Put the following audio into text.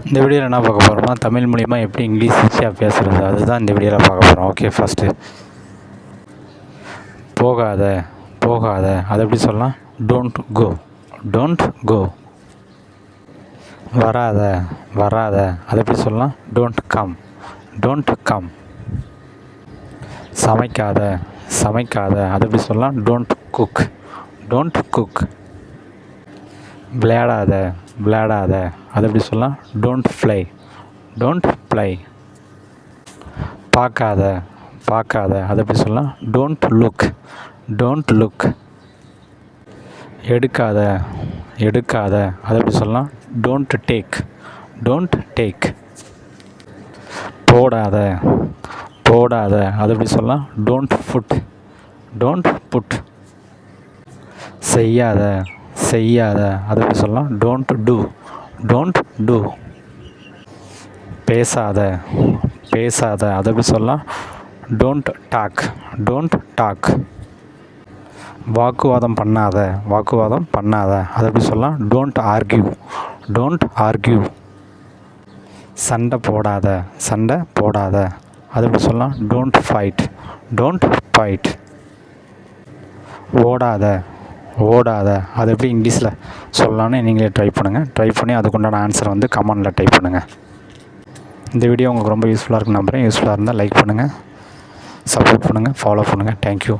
இந்த வீடியோவில் என்ன பார்க்க போகிறோம்னா தமிழ் மூலிமா எப்படி இங்கிலீஷ் ஈஸியாக பேசுகிறது அதுதான் இந்த வீடியோவில் பார்க்க போகிறோம். ஓகே, ஃபஸ்ட்டு போகாத போகாத அதை எப்படி சொல்லலாம்? Don't go, don't go. வராத வராத அதை எப்படி சொல்லலாம்? Don't come, don't come. சமைக்காத சமைக்காத அதை எப்படி சொல்லலாம்? Don't cook, don't cook. விளையாடாத விளையாடாத அதை எப்படி சொல்லலாம்? Don't play, don't play. பார்க்காத பார்க்காத அதை எப்படி சொல்லலாம்? Don't look, don't look. எடுக்காத எடுக்காத அதை எப்படி சொல்லலாம்? Don't take, don't take. போடாத போடாத அதை எப்படி சொல்லலாம்? Don't put, don't put. செய்யாத செய்யாத அதை எப்படி சொல்லலாம்? Don't do, don't do. பேசாத பேசாத அதை எப்படி சொல்லலாம்? Don't talk, don't talk. வாக்குவாதம் பண்ணாத வாக்குவாதம் பண்ணாத அதை எப்படி சொல்லலாம்? Don't argue, don't argue. சண்டை போடாத சண்டை போடாத அதை எப்படி சொல்லலாம்? Don't fight, don't fight. ஓடாத ஓடாத அதை எப்படி இங்கிலீஷில் சொல்லலான்னு நீங்களே ட்ரை பண்ணுங்கள். ட்ரை பண்ணி அதுக்குண்டான ஆன்சர் வந்து கமெண்டில் டைப் பண்ணுங்கள். இந்த வீடியோ உங்களுக்கு ரொம்ப யூஸ்ஃபுல்லாக இருக்குன்னு நம்புகிறேன். யூஸ்ஃபுல்லாக இருந்தால் லைக் பண்ணுங்கள், சப்போர்ட் பண்ணுங்கள், ஃபாலோ பண்ணுங்கள். தேங்க்யூ.